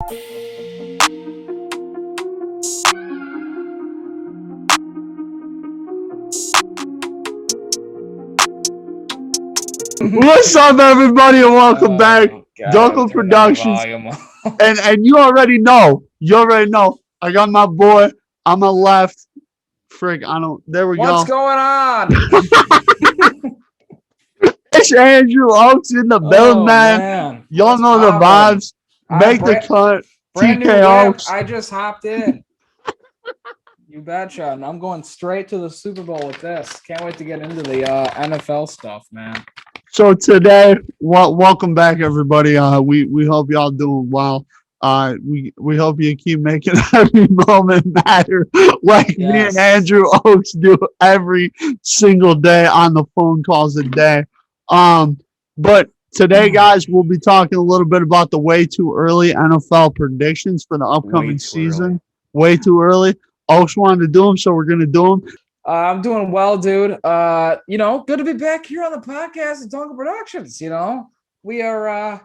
What's up, everybody, and welcome back. Duenkel Productions. And you already know. I got my boy on my left. There we What's go. going on? It's Andrew Ochs in the building, man. Y'all What's know the poppin'? vibes. Make the cut. Brand new TK whip. Ochs. I just hopped in. You betcha. And I'm going straight to the Super Bowl with this. Can't wait to get into the NFL stuff, man. So today, welcome back, everybody. We hope y'all doing well. We hope you keep making every moment matter, like me and Andrew Ochs do every single day on the phone calls a day. But today, guys, we'll be talking a little bit about the way too early NFL predictions for the upcoming season. Way too early. Ochs wanted to do them, so we're gonna do them. I'm doing well, dude. Good to be back here on the podcast at Duenkel Productions. We are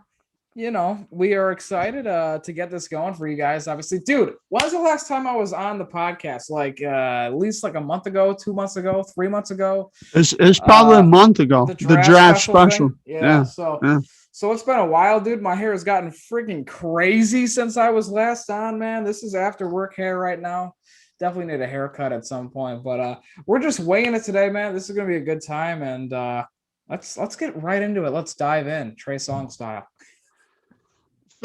excited to get this going for you guys. Obviously, dude, when was the last time I was on the podcast? Like at least like a month ago, 2 months ago, 3 months ago. It's probably a month ago. The draft special. Yeah. So it's been a while, dude. My hair has gotten freaking crazy since I was last on, man. This is after work hair right now. Definitely need a haircut at some point, but we're just weighing it today, man. This is gonna be a good time, and let's get right into it. Let's dive in, Trey Songz style.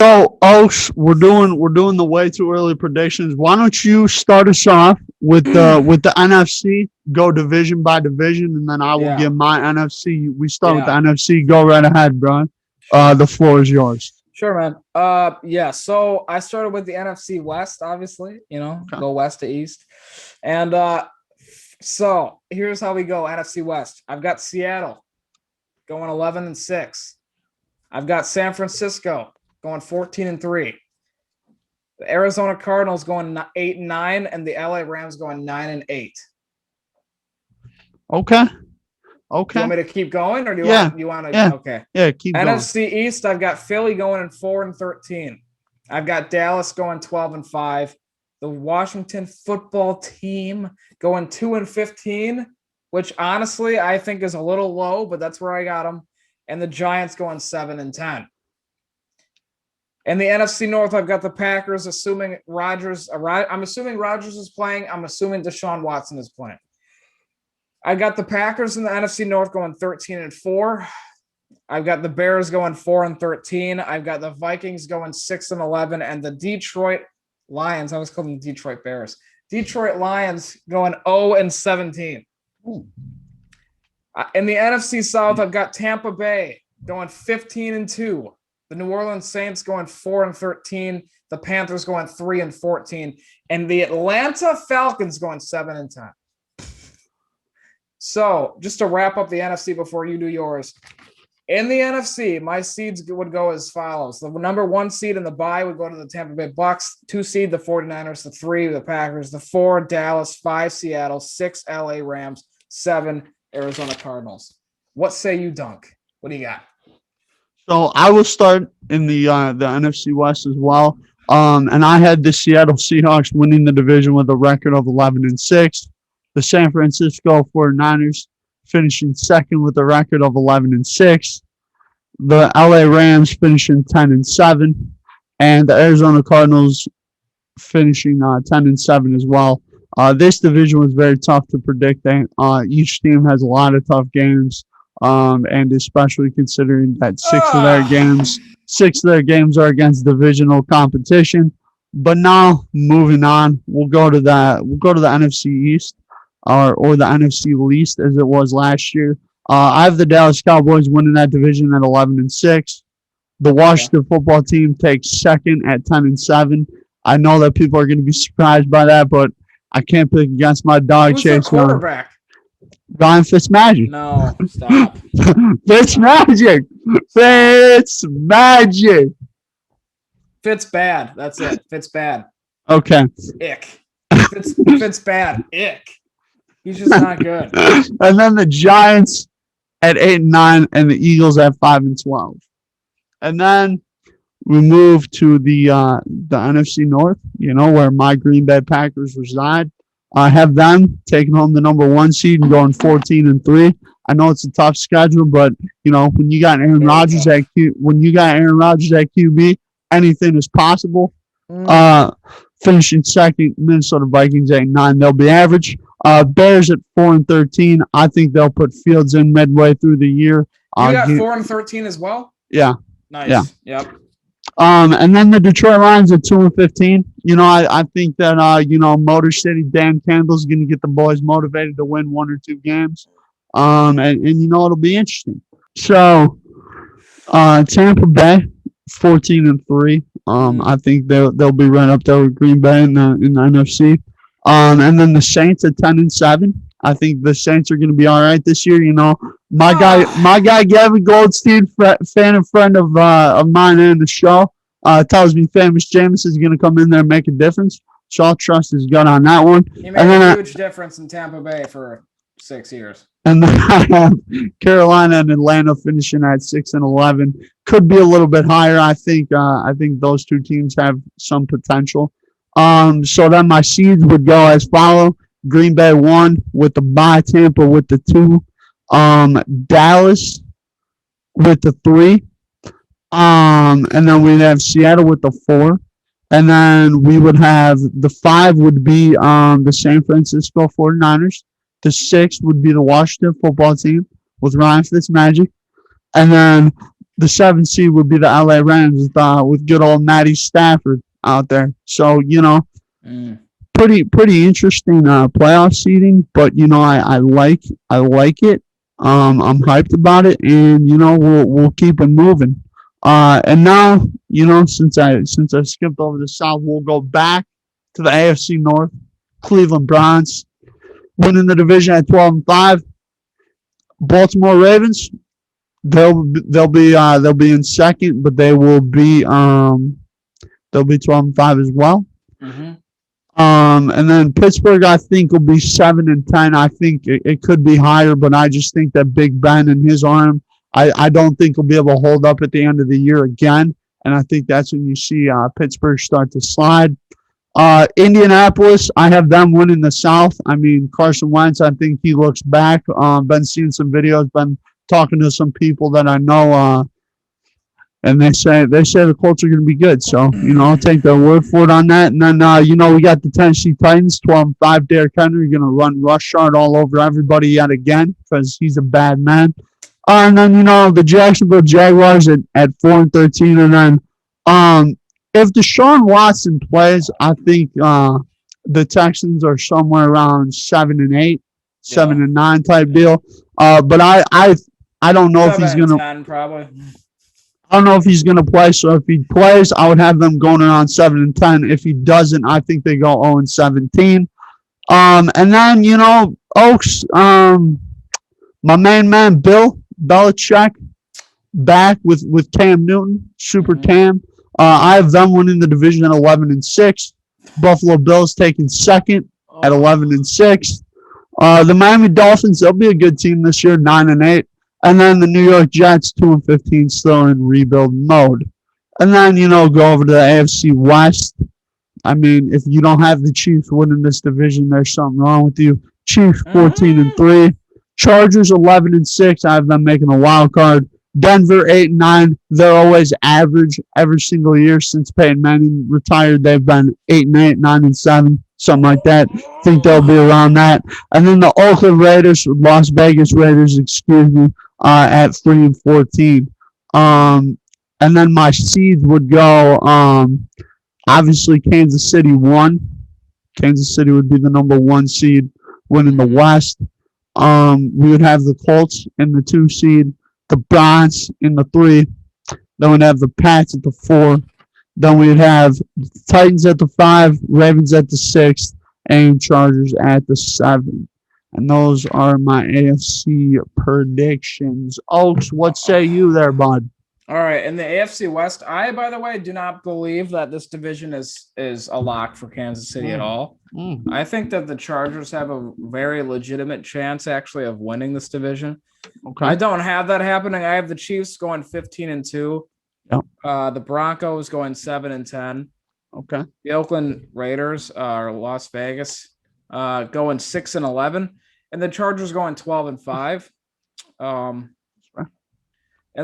So, Ochs, we're doing the way too early predictions. Why don't you start us off with the NFC? Go division by division, and then I will give my NFC. We start with the NFC. Go right ahead, bro. The floor is yours. Sure, man. So I started with the NFC West, obviously, go west to east. And so here's how we go. NFC West. I've got Seattle going 11-6. I've got San Francisco going 14-3. The Arizona Cardinals going 8-9, and the LA Rams going 9-8. Okay. Do you want me to keep going, or do you want to? Yeah. Okay. Yeah, keep going. NFC East, I've got Philly going 4-13. I've got Dallas going 12-5. The Washington football team going 2-15, which honestly I think is a little low, but that's where I got them. And the Giants going 7-10. In the NFC North, I've got the Packers, assuming Rodgers. I'm assuming Rodgers is playing. I'm assuming Deshaun Watson is playing. I got the Packers in the NFC North going 13-4. I've got the Bears going 4-13. I've got the Vikings going 6-11, and the Detroit Lions. I always call them Detroit Bears. Detroit Lions going 0-17. In the NFC South, I've got Tampa Bay going 15-2. The New Orleans Saints going 4-13. The Panthers going 3-14, and the Atlanta Falcons going 7-10. So, just to wrap up the NFC before you do yours. In the NFC, my seeds would go as follows. The number 1 seed in the bye would go to the Tampa Bay Bucks. 2 seed, the 49ers. The 3, the Packers. The 4, Dallas. 5, Seattle. 6, LA Rams. 7, Arizona Cardinals. What say you, Dunk? What do you got? So, I will start in the NFC West as well. And I had the Seattle Seahawks winning the division with a record of 11-6. The San Francisco 49ers finishing second with a record of 11-6. The LA Rams finishing 10-7, and the Arizona Cardinals finishing 10-7 as well. This division was very tough to predict. Each team has a lot of tough games, and especially considering that 6 of their games are against divisional competition. But now, moving on, we'll go to the NFC East. Or the NFC least, as it was last year. I have the Dallas Cowboys winning that division at 11-6. The Washington football team takes second at 10-7. I know that people are going to be surprised by that, but I can't pick against my dog. Who's Chase the quarterback? Ryan Fitzmagic. No, stop. Fitzmagic. Fitz bad. That's it. Fitz bad. Okay. Ick. Fitz bad. Ick. He's just not good. And then the Giants at 8-9, and the Eagles at 5-12. And then we move to the NFC North, where my Green Bay Packers reside. I have them taking home the number 1 seed and going 14-3. I know it's a tough schedule, but when you got Aaron Rodgers at QB, anything is possible. Finishing second, Minnesota Vikings 8-9. They'll be average. Bears at 4-13. I think they'll put Fields in midway through the year. You got 4-13 as well? Yeah. Nice. Yeah. Yep. And then the Detroit Lions at 2-15. I think that Motor City Dan Campbell's going to get the boys motivated to win 1 or 2 games. And it'll be interesting. So Tampa Bay 14-3. I think they'll be right up there with Green Bay in the NFC. And then the Saints at 10-7. I think the Saints are going to be all right this year. My guy Gavin Goldstein, fan and friend of mine and the show, tells me Famous Jameis is going to come in there and make a difference. So I'll trust his gut on that one. He made a huge difference in Tampa Bay for 6 years. And then I have Carolina and Atlanta finishing at 6-11. Could be a little bit higher. I think those 2 teams have some potential. So then my seeds would go as follow: Green Bay 1 with the bye, Tampa with the 2, Dallas with the 3, and then we'd have Seattle with the 4, and then we would have the 5 would be the San Francisco 49ers. The 6 would be the Washington football team with Ryan Fitzmagic, and then the 7 seed would be the LA Rams with good old Matty Stafford out there. So pretty interesting playoff seeding, but I like it. I'm hyped about it, and we'll keep it moving. And now since I skipped over the South, we'll go back to the AFC North. Cleveland Browns winning the division at 12-5. Baltimore Ravens, they'll be in second, but they'll be 12-5 as well. Mm-hmm. And then Pittsburgh, I think, will be 7-10. I think it could be higher, but I just think that Big Ben and his arm, I don't think he'll be able to hold up at the end of the year again. And I think that's when you see Pittsburgh start to slide. Indianapolis, I have them winning the South. I mean, Carson Wentz, I think he looks back. Been seeing some videos, been talking to some people that I know, and they say the Colts are going to be good. So, I'll take their word for it on that. And then, we got the Tennessee Titans, 12-5. Derrick Henry going to run rushard all over everybody yet again because he's a bad man. And then, the Jacksonville Jaguars at 4-13. And then, if Deshaun Watson plays, I think the Texans are somewhere around 7-8, 7-9 type deal. But I don't know if he's going to. Probably. I don't know if he's going to play. So if he plays, I would have them going around 7-10. If he doesn't, I think they go 0-17. And then Ochs, my main man Bill Belichick, back with Cam Newton, Super Cam. I have them winning the division at 11-6. Buffalo Bills taking second at 11-6. The Miami Dolphins, they'll be a good team this year, 9-8. And then the New York Jets, 2-15, still in rebuild mode. And then, go over to the AFC West. I mean, if you don't have the Chiefs winning this division, there's something wrong with you. Chiefs, 14-3. Chargers, 11-6. I have them making a wild card. Denver, 8-9. They're always average every single year since Peyton Manning retired. They've been 8-8, 9-7, something like that. I think they'll be around that. And then the Oakland Raiders, Las Vegas Raiders, at 3-14. And then my seeds would go, obviously Kansas City 1. Kansas City would be the number 1 seed, winning the West. We would have the Colts in the 2 seed, the Browns in the 3. Then we'd have the Pats at the 4. Then we'd have the Titans at the 5, Ravens at the 6, and Chargers at the 7. And those are my AFC predictions. Oaks, what say you there, bud? All right, in the AFC West, I, by the way, do not believe that this division is a lock for Kansas City at all. I think that the Chargers have a very legitimate chance, actually, of winning this division. Okay. I don't have that happening. I have the Chiefs going 15-2. Yep. The Broncos going 7-10. Okay. The Oakland Raiders are Las Vegas going 6-11, and the Chargers going 12-5. In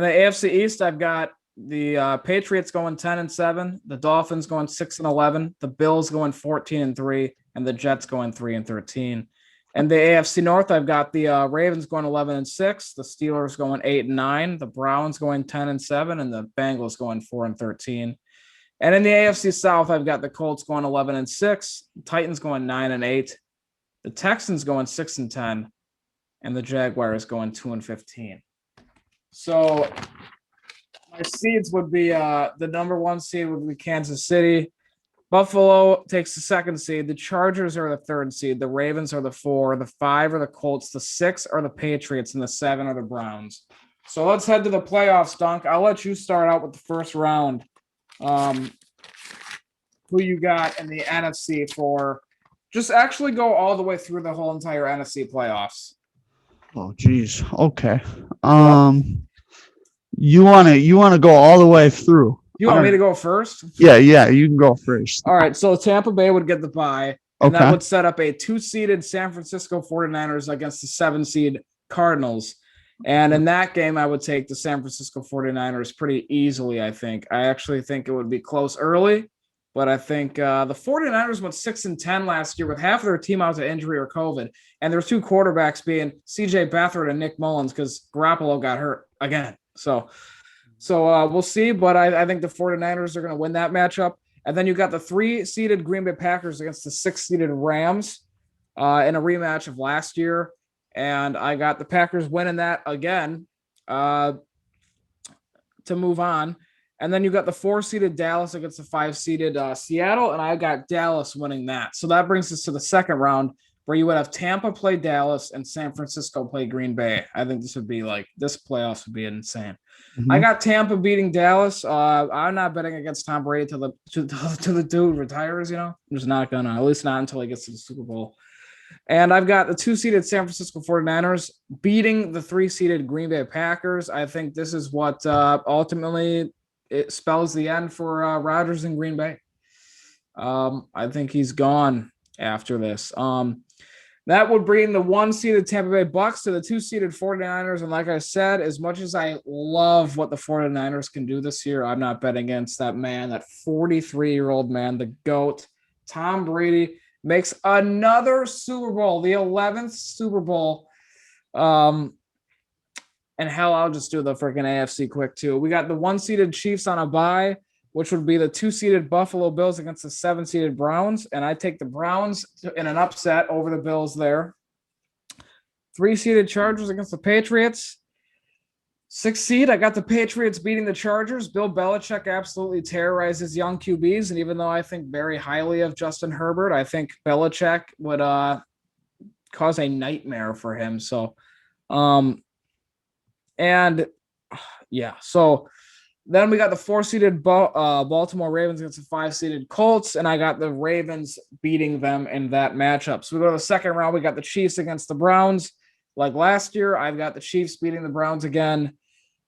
the AFC East, I've got the Patriots going 10-7, the Dolphins going 6-11, the Bills going 14-3, and the Jets going 3-13. And the AFC North, I've got the Ravens going 11-6, the Steelers going 8-9, the Browns going 10-7, and the Bengals going 4-13. And in the AFC South, I've got the Colts going 11-6, Titans going 9-8, the Texans going 6-10, and the Jaguars going 2-15. So my seeds would be the number 1 seed would be Kansas City. Buffalo takes the 2nd seed. The Chargers are the 3rd seed. The Ravens are the 4. The 5 are the Colts. The 6 are the Patriots, and the 7 are the Browns. So let's head to the playoffs, Dunk. I'll let you start out with the first round. Who you got in the NFC for? Just actually go all the way through the whole entire NFC playoffs. Oh, geez. Okay. You wanna go all the way through? You want me to go first? Yeah. You can go first. All right. So Tampa Bay would get the bye, and that would set up a 2-seeded San Francisco 49ers against the 7-seed Cardinals. And in that game, I would take the San Francisco 49ers pretty easily, I think. I actually think it would be close early, but I think the 49ers went 6-10 last year with half of their team out to injury or COVID. And there's 2 quarterbacks being CJ Beathard and Nick Mullins because Garoppolo got hurt again. So we'll see, but I think the 49ers are going to win that matchup. And then you got the 3-seeded Green Bay Packers against the 6-seeded Rams in a rematch of last year. And I got the Packers winning that again to move on. And then you got the 4-seeded Dallas against the 5-seeded Seattle, and I got Dallas winning that. So that brings us to the second round where you would have Tampa play Dallas and San Francisco play Green Bay. I think this playoffs would be insane. Mm-hmm. I got Tampa beating Dallas. I'm not betting against Tom Brady till the dude retires, I'm just not going to, at least not until he gets to the Super Bowl. And I've got the 2-seeded San Francisco 49ers beating the 3-seeded Green Bay Packers. I think this is what ultimately it spells the end for Rodgers in Green Bay. I think he's gone after this. That would bring the 1-seeded Tampa Bay Bucks to the 2-seeded 49ers. And like I said, as much as I love what the 49ers can do this year, I'm not betting against that man, that 43-year-old man, the GOAT, Tom Brady, makes another Super Bowl, the 11th Super Bowl. And hell, I'll just do the freaking AFC quick too. We got the 1-seeded Chiefs on a bye, which would be the 2-seeded Buffalo Bills against the 7-seeded Browns. And I take the Browns in an upset over the Bills there. 3-seeded Chargers against the Patriots. 6th seed, I got the Patriots beating the Chargers. Bill Belichick absolutely terrorizes young QBs. And even though I think very highly of Justin Herbert, I think Belichick would cause a nightmare for him. So, so then we got the 4-seeded Baltimore Ravens against the 5-seeded Colts, and I got the Ravens beating them in that matchup. So we go to the second round. We got the Chiefs against the Browns. Like last year, I've got the Chiefs beating the Browns again.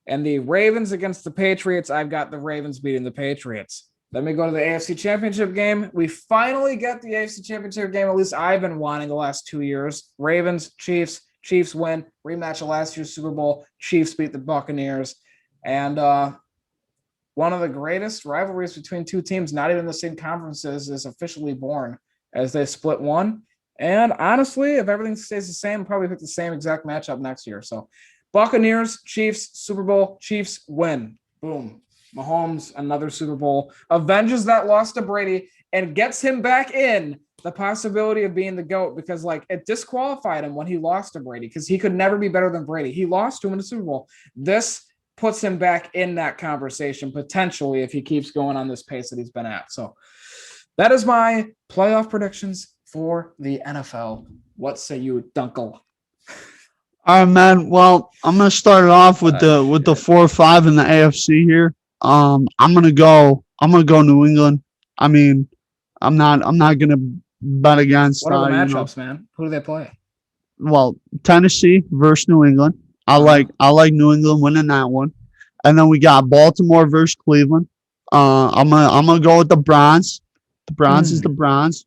And the Ravens against the Patriots, I've got the Ravens beating the Patriots. Then we go to the AFC Championship game. We finally get the AFC Championship game, at least I've been wanting the last 2 years. Ravens, Chiefs win. Rematch of last year's Super Bowl. Chiefs beat the Buccaneers. And one of the greatest rivalries between two teams, not even the same conferences, is officially born as they split one. And honestly, if everything stays the same, I'll probably pick the same exact matchup next year. So Buccaneers, Chiefs, Super Bowl, Chiefs win. Boom. Mahomes, another Super Bowl, avenges that loss to Brady and gets him back in the possibility of being the GOAT, because it disqualified him when he lost to Brady because he could never be better than Brady. He lost to him in the Super Bowl. This puts him back in that conversation potentially if he keeps going on this pace that he's been at. So that is my playoff predictions for the NFL. What say you, Duenkel? All right, man. Well, I'm gonna start it off with the 4-5 in the AFC here. I'm gonna go New England. I mean, I'm not gonna bet against. What are the matchups, man? Who do they play? Well, Tennessee versus New England. I like New England winning that one, And then we got Baltimore versus Cleveland. I'm gonna go with the Browns. The Browns is the Browns.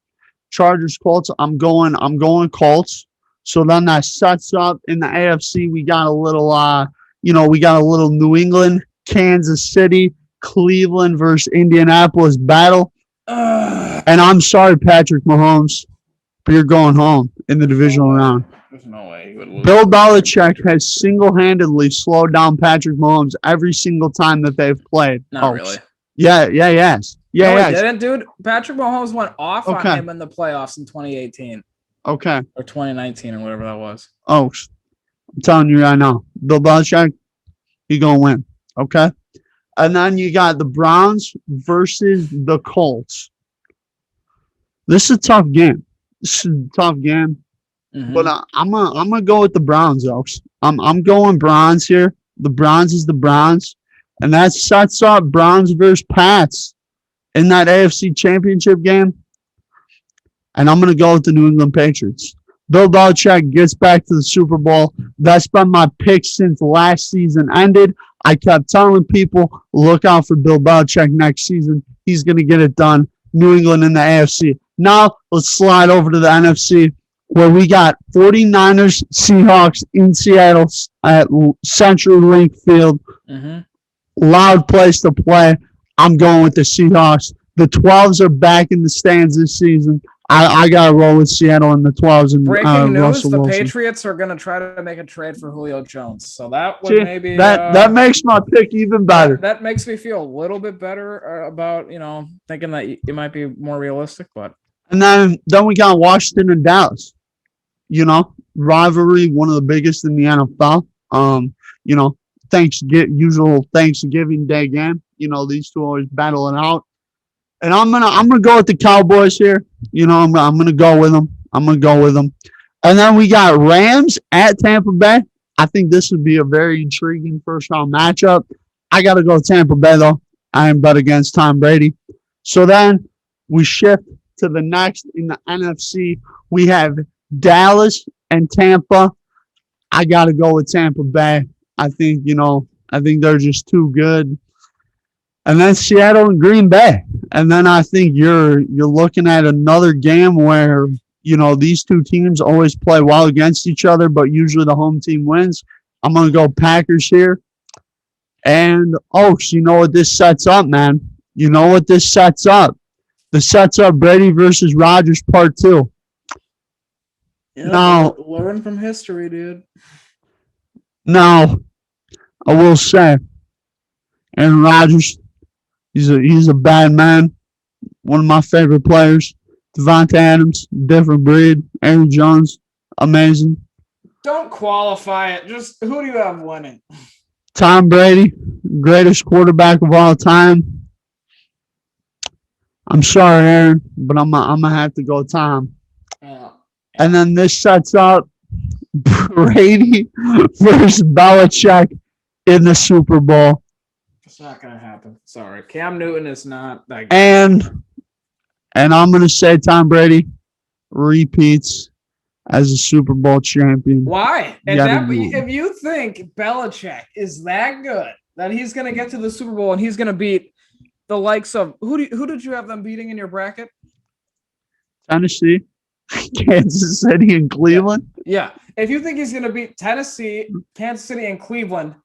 Chargers Colts. I'm going Colts. So then that sets up in the AFC. We got a little we got a little New England, Kansas City, Cleveland versus Indianapolis battle. And I'm sorry, Patrick Mahomes, but you're going home in the divisional round. There's no way he would lose. Bill Belichick has single-handedly slowed down Patrick Mahomes every single time that they've played. Not really. Yes. He didn't, dude. Patrick Mahomes went off on him in the playoffs in 2018. Okay. Or 2019 or whatever that was. Ochs, I'm telling you right now, Bill Belichick, he gonna win. Okay. And then you got the Browns versus the Colts. This is a tough game. But I'm gonna go with the Browns, Ochs. I'm going Browns here. The Browns is the Browns, and that sets up Browns versus Pats in that AFC Championship game. And I'm gonna go with the New England Patriots. Bill Belichick gets back to the Super Bowl. That's been my pick since last season ended. I kept telling people, look out for Bill Belichick next season. He's going to get it done. New England in the AFC. Now, let's slide over to the NFC, where we got 49ers, Seahawks in Seattle at CenturyLink Field. Loud place to play. I'm going with the Seahawks. The 12s are back in the stands this season. I got to roll with Seattle in the 12s. And breaking news, Russell the Wilson. Patriots are going to try to make a trade for Julio Jones. So that would maybe... That makes my pick even better. That makes me feel a little bit better about, thinking that it might be more realistic. But And then we got Washington and Dallas. Rivalry, one of the biggest in the NFL. Usual Thanksgiving Day game. These two always battle it out. And I'm gonna go with the Cowboys here. I'm gonna go with them. And then we got Rams at Tampa Bay. I think this would be a very intriguing first round matchup. I gotta go Tampa Bay though. I am bet against Tom Brady. So then we shift to the next in the NFC. We have Dallas and Tampa. I gotta go with Tampa Bay. I think they're just too good. And then Seattle and Green Bay. And then I think you're looking at another game where, these two teams always play well against each other, but usually the home team wins. I'm going to go Packers here. And, you know what this sets up, man? You know what this sets up? This sets up Brady versus Rodgers Part 2. Yeah, now, learn from history, dude. Now, I will say, Aaron Rodgers, he's a bad man. One of my favorite players. Devontae Adams, different breed. Aaron Jones, amazing. Don't qualify it. Just who do you have winning? Tom Brady, greatest quarterback of all time. I'm sorry, Aaron, but I'm gonna have to go Tom. Yeah. And then this sets up Brady versus Belichick in the Super Bowl. It's not going to happen. Sorry. Cam Newton is not that good. And I'm going to say Tom Brady repeats as a Super Bowl champion. Why? If you think Belichick is that good, that he's going to get to the Super Bowl and he's going to beat the likes of – who did you have them beating in your bracket? Tennessee, Kansas City, and Cleveland. Yeah. If you think he's going to beat Tennessee, Kansas City, and Cleveland,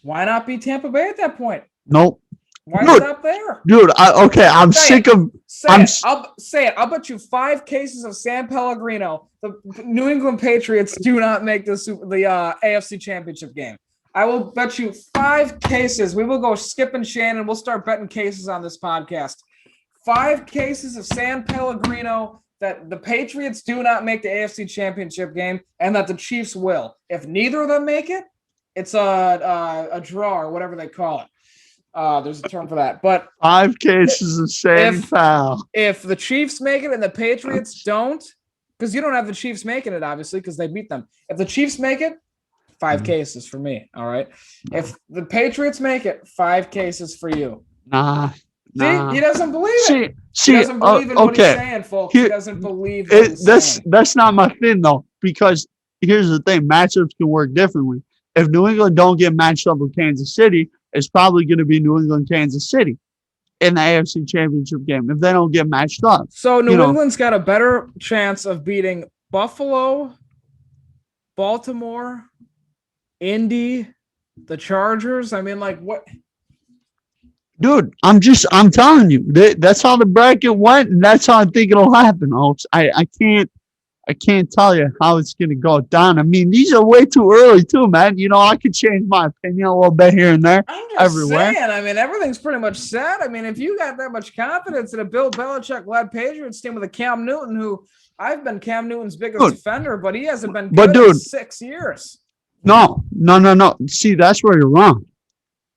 why not beat Tampa Bay at that point? Nope. Why stop there? Dude, I'm sick of... Say it. I'll bet you 5 cases of San Pellegrino. The New England Patriots do not make the AFC Championship game. I will bet you 5 cases. We will go Skip and Shannon. We'll start betting cases on this podcast. 5 cases of San Pellegrino that the Patriots do not make the AFC Championship game and that the Chiefs will. If neither of them make it, it's a draw or whatever they call it. There's a term for that. But 5 cases of same foul. If the Chiefs make it and the Patriots don't, because you don't have the Chiefs making it, obviously, because they beat them. If the Chiefs make it, 5 cases for me. All right. If the Patriots make it, 5 cases for you. Nah. See, he doesn't believe it. He doesn't believe in what he's saying, folks. He doesn't believe it. That's not my thing, though, because here's the thing. Matchups can work differently. If New England don't get matched up with Kansas City, is probably going to be New England, Kansas City in the AFC Championship game if they don't get matched up. So New England's got a better chance of beating Buffalo, Baltimore, Indy, the Chargers. I mean, like, what? Dude, I'm telling you, that's how the bracket went, and that's how I think it'll happen, Ochs. I can't tell you how it's going to go down. I mean, these are way too early, too, man. I could change my opinion a little bit here and there. I'm just everywhere. saying. I mean, everything's pretty much set. I mean, if you got that much confidence in a Bill Belichick-led Patriots team with a Cam Newton, who I've been Cam Newton's biggest defender, but he hasn't been good in 6 years. No. See, that's where you're wrong.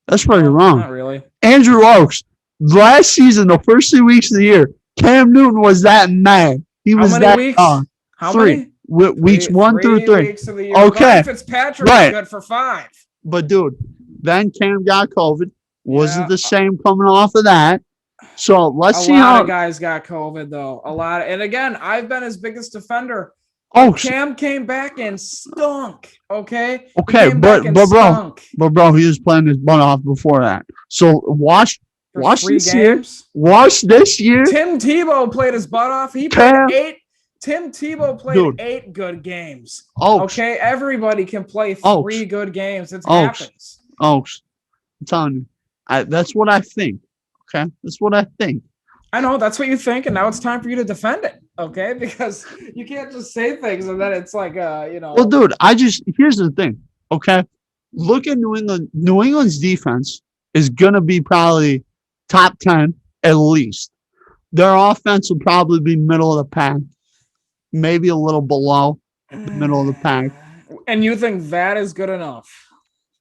Not really. Andrew Ochs, last season, the first 2 weeks of the year, Cam Newton was that mad. He was How many that weeks? gone. How 3 many? Weeks 1 through 3. Weeks of the year. Okay. Ryan Fitzpatrick was good for 5. But dude, then Cam got COVID. Wasn't the same coming off of that. So let's see how. A lot of guys got COVID though. And again, I've been his biggest defender. Oh, Cam came back and stunk. Okay. But bro, he was playing his butt off before that. So watch this year. Watch this year. Tim Tebow played his butt off. He played 8. Tim Tebow played 8 good games. Okay, everybody can play 3 good games. It happens. I'm telling you, that's what I think. Okay, that's what I think. I know that's what you think, and now it's time for you to defend it. Okay, because you can't just say things and then it's like, Well, dude, here's the thing. Okay, look at New England. New England's defense is gonna be probably top 10 at least. Their offense will probably be middle of the pack, maybe a little below the middle of the pack. And you think that is good enough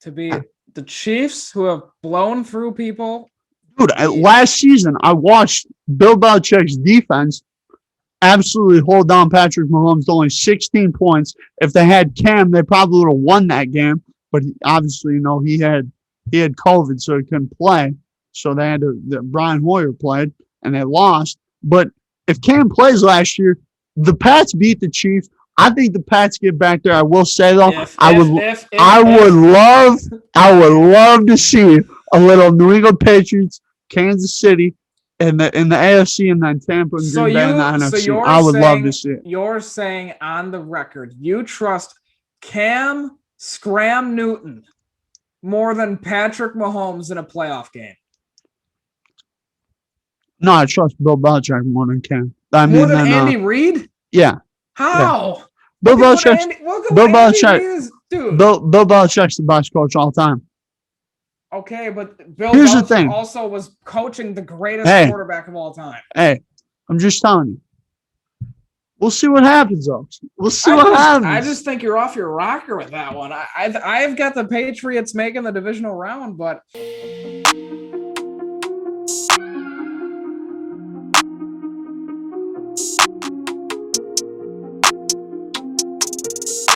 to be the Chiefs, who have blown through people? Dude, last season, I watched Bill Belichick's defense absolutely hold down Patrick Mahomes to only 16 points. If they had Cam, they probably would have won that game. But obviously, he had COVID, so he couldn't play. So they had Brian Hoyer played, and they lost. But if Cam plays last year, the Pats beat the Chiefs. I think the Pats get back there. I will say though, I would love to see a little New England Patriots, Kansas City, in the AFC, and then Tampa and Green Bay in the NFC. I would love to see it. You're saying on the record you trust Cam Scram Newton more than Patrick Mahomes in a playoff game? No, I trust Bill Belichick more than Cam. More than Andy Reid? Yeah. How? Yeah. Bill Belichick's the best coach all time. Okay, but Bill Belichick also was coaching the greatest quarterback of all time. Hey, I'm just telling you. We'll see what happens, though. We'll see what happens. I just think you're off your rocker with that one. I've got the Patriots making the divisional round, but